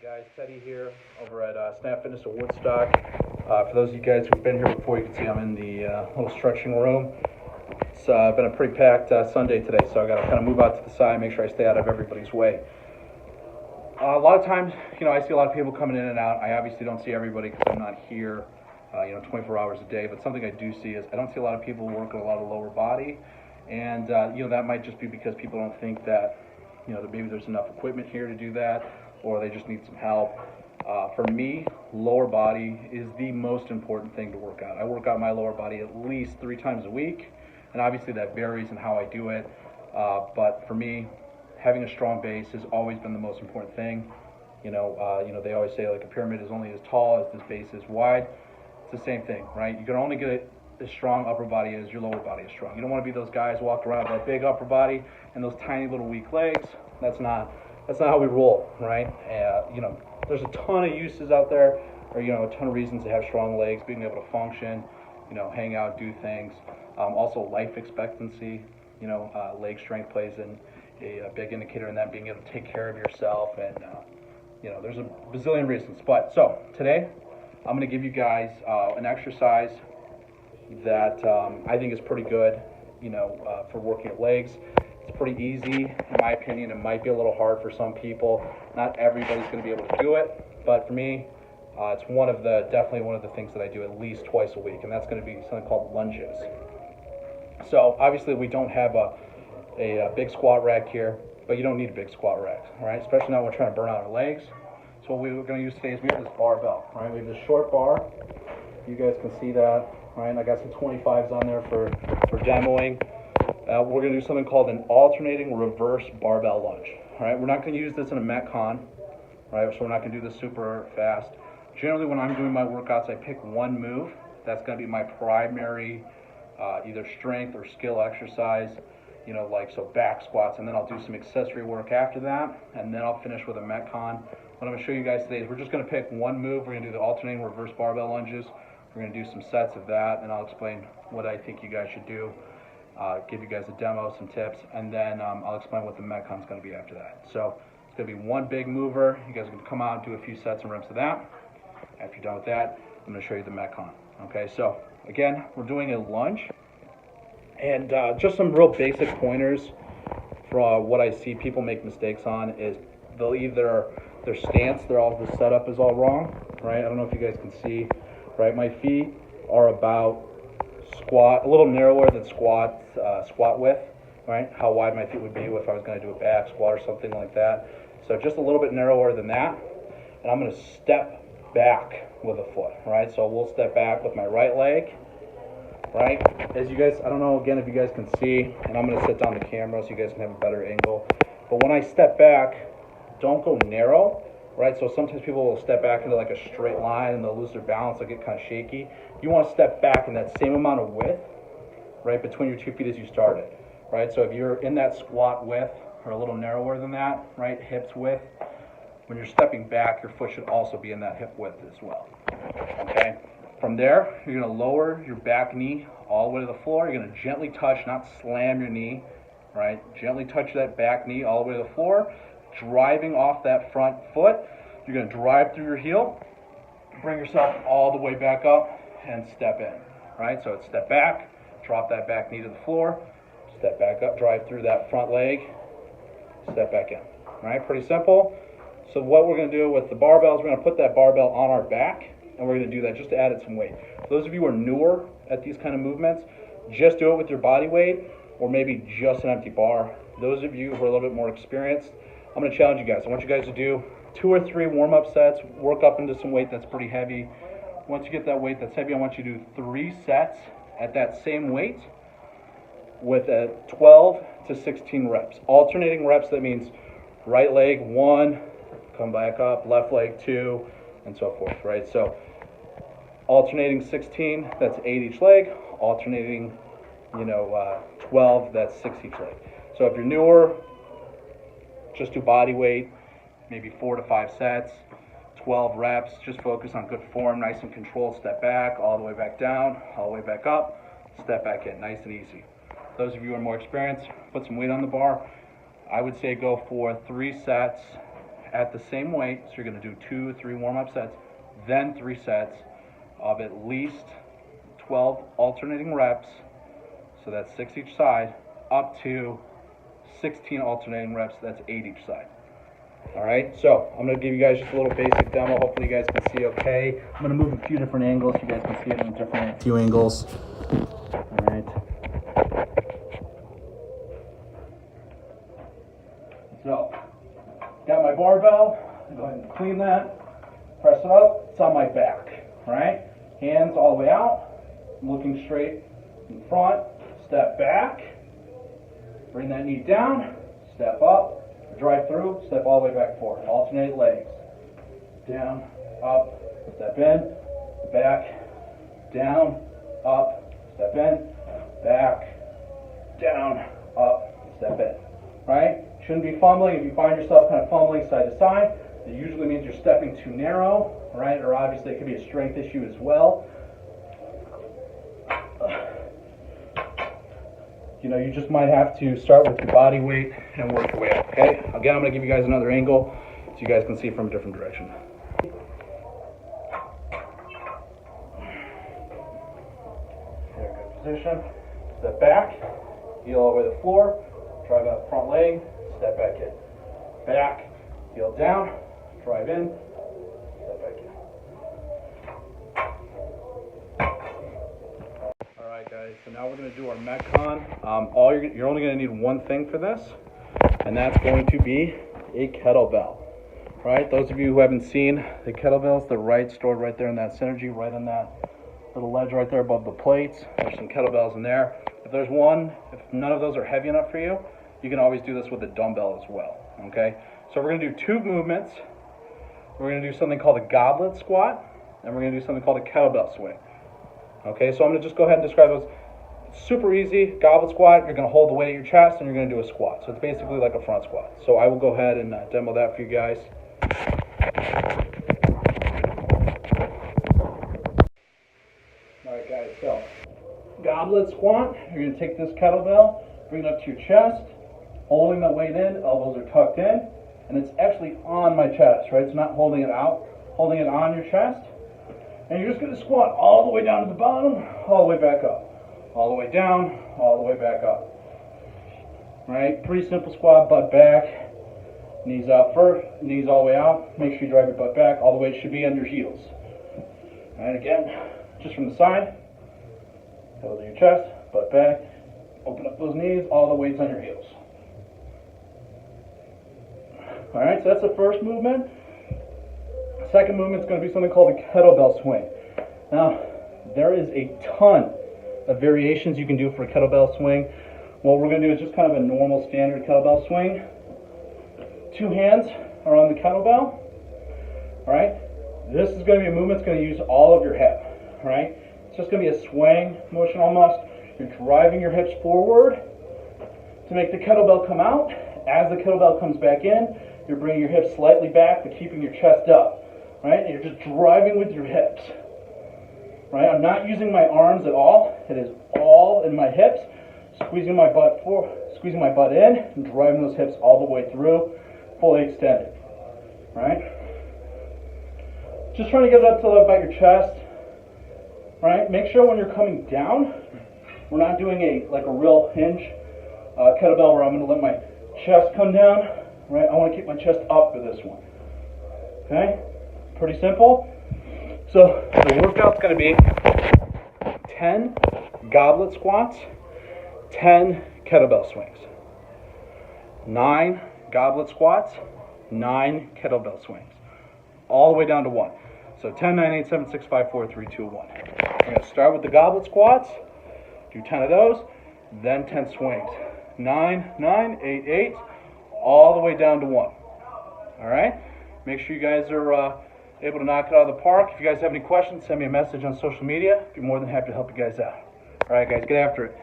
Guys, Teddy here over at Snap Fitness at Woodstock. For those of you guys who've been here before, you can see I'm in the little stretching room. It's been a pretty packed Sunday today, so I got to kind of move out to the side, make sure I stay out of everybody's way. A lot of times, I see a lot of people coming in and out. I obviously don't see everybody because I'm not here, 24 hours a day. But something I do see is I don't see a lot of people working a lot of lower body, and that might just be because people don't think that, that maybe there's enough equipment here to do that, or they just need some help. For me, lower body is the most important thing to work out. I work out my lower body at least 3 times a week, and obviously that varies in how I do it. But for me, having a strong base has always been the most important thing. They always say like a pyramid is only as tall as this base is wide. It's the same thing, right? You can only get as strong upper body as your lower body is strong. You don't want to be those guys walking around with that big upper body and those tiny little weak legs. That's not how we roll, right? There's a ton of uses out there, or a ton of reasons to have strong legs, being able to function, hang out, do things. Also, life expectancy. Leg strength plays a big indicator in that, being able to take care of yourself, and there's a bazillion reasons. But so today, I'm going to give you guys an exercise that I think is pretty good, for working at legs. It's pretty easy, in my opinion. It might be a little hard for some people. Not everybody's going to be able to do it, but for me, it's definitely one of the things that I do at least twice a week, and that's going to be something called lunges. So obviously, we don't have a big squat rack here, but you don't need a big squat rack, right? Especially now when we're trying to burn out our legs. So what we're going to use today is we have this barbell, right? We have this short bar. You guys can see that, right? I got some 25s on there for demoing. We're going to do something called an alternating reverse barbell lunge. All right, we're not going to use this in a Metcon, right? So we're not going to do this super fast. Generally, when I'm doing my workouts, I pick one move. That's going to be my primary either strength or skill exercise, so back squats, and then I'll do some accessory work after that, and then I'll finish with a Metcon. What I'm going to show you guys today is we're just going to pick one move. We're going to do the alternating reverse barbell lunges. We're going to do some sets of that, and I'll explain what I think you guys should do. Give you guys a demo, some tips, and then I'll explain what the Metcon is going to be after that. So it's going to be one big mover. You guys are going to come out and do a few sets and reps of that. After you're done with that, I'm going to show you the Metcon. Okay, so again, we're doing a lunge, and just some real basic pointers for what I see people make mistakes on is they'll either their stance, the setup is all wrong, right? I don't know if you guys can see, right? My feet are about a little narrower than squat width, right? How wide my feet would be if I was going to do a back squat or something like that. So just a little bit narrower than that, and I'm going to step back with a foot, right? So we'll step back with my right leg, right? As you guys, I don't know again if you guys can see, and I'm going to set down the camera so you guys can have a better angle. But when I step back, don't go narrow, right? So sometimes people will step back into like a straight line and they'll lose their balance, they'll get kind of shaky. You want to step back in that same amount of width, right, between your 2 feet as you started, right? So if you're in that squat width or a little narrower than that, right, hips width, when you're stepping back, your foot should also be in that hip width as well, okay? From there, you're going to lower your back knee all the way to the floor. You're going to gently touch, not slam your knee, right? Gently touch that back knee all the way to the floor, driving off that front foot. You're going to drive through your heel, bring yourself all the way back up, and step in, right? So it's step back, drop that back knee to the floor, step back up, drive through that front leg, step back in, right? Pretty simple. So what we're going to do with the barbell is we're going to put that barbell on our back, and we're going to do that just to add it some weight. For those of you who are newer at these kind of movements, just do it with your body weight or maybe just an empty bar. Those of you who are a little bit more experienced, I'm going to challenge you guys. I want you guys to do 2 or 3 warm-up sets, work up into some weight that's pretty heavy. Once you get that weight that's heavy, I want you to do 3 sets at that same weight with 12 to 16 reps. Alternating reps, that means right leg 1, come back up, left leg 2, and so forth, right? So alternating 16, that's 8 each leg. Alternating, 12, that's 6 each leg. So if you're newer, just do body weight, maybe 4 to 5 sets, 12 reps. Just focus on good form, nice and controlled. Step back, all the way back down, all the way back up, step back in, nice and easy. Those of you who are more experienced, put some weight on the bar. I would say go for 3 sets at the same weight. So you're gonna do 2 or 3 warm-up sets, then 3 sets of at least 12 alternating reps. So that's 6 each side, up to 16 alternating reps, that's 8 each side. All right, so I'm gonna give you guys just a little basic demo. Hopefully you guys can see okay. I'm gonna move a few different angles so you guys can see it in different few angles. All right. So, got my barbell. Go ahead and clean that. Press it up. It's on my back. All right. Hands all the way out. I'm looking straight in front. Step back. Bring that knee down. Step up. Drive through. Step all the way back forward. Alternate legs. Down. Up. Step in. Back. Down. Up. Step in. Back. Down. Up. Step in. Right? Shouldn't be fumbling. If you find yourself kind of fumbling side to side, it usually means you're stepping too narrow, right? Or obviously it could be a strength issue as well. You know, you just might have to start with your body weight and work your way up, okay? Again, I'm going to give you guys another angle so you guys can see from a different direction. There, good position. Step back, heel all the way to the floor, drive out the front leg, step back in. Back, heel down, drive in, step back in. Alright guys, so now we're going to do our Metcon. You're only going to need one thing for this, and that's going to be a kettlebell. Right, those of you who haven't seen the kettlebells, they're stored right there in that synergy, right on that little ledge right there above the plates. There's some kettlebells in there. If none of those are heavy enough for you, you can always do this with a dumbbell as well, okay? So we're gonna do 2 movements. We're gonna do something called a goblet squat, and we're gonna do something called a kettlebell swing. Okay, so I'm gonna just go ahead and describe those. It's super easy. Goblet squat, you're gonna hold the weight at your chest and you're gonna do a squat. So it's basically like a front squat. So I will go ahead and demo that for you guys. Alright guys, so goblet squat, you're going to take this kettlebell, bring it up to your chest, holding the weight in, elbows are tucked in, and it's actually on my chest, right? It's not holding it out, holding it on your chest. And you're just going to squat all the way down to the bottom, all the way back up. All the way down, all the way back up. Right? Pretty simple squat, butt back, knees out first, knees all the way out. Make sure you drive your butt back, all the way it should be on your heels. And again, just from the side, go to your chest, butt back, open up those knees, all the weight's on your heels. Alright, so that's the first movement. The second movement is going to be something called a kettlebell swing. Now, there is a ton of variations you can do for a kettlebell swing. What we're going to do is just kind of a normal standard kettlebell swing. 2 hands are on the kettlebell. Alright, this is going to be a movement that's going to use all of your hip. Alright, it's just going to be a swing motion almost. You're driving your hips forward to make the kettlebell come out. As the kettlebell comes back in, you're bringing your hips slightly back but keeping your chest up. Right, and you're just driving with your hips. Right, I'm not using my arms at all. It is all in my hips, squeezing my butt in, and driving those hips all the way through, fully extended. Right, just trying to get it up to about your chest. Right, make sure when you're coming down, we're not doing a real hinge kettlebell where I'm going to let my chest come down. Right, I want to keep my chest up for this one. Okay, pretty simple. So the workout's going to be 10 goblet squats, 10 kettlebell swings. 9 goblet squats, 9 kettlebell swings. All the way down to 1. So 10, 9, 8, 7, 6, 5, 4, 3, 2, 1. We're going to start with the goblet squats, do 10 of those, then 10 swings. 9, 9, 8, 8, all the way down to 1. All right? Make sure you guys are able to knock it out of the park. If you guys have any questions, send me a message on social media. I'd be more than happy to help you guys out. All right, guys, get after it.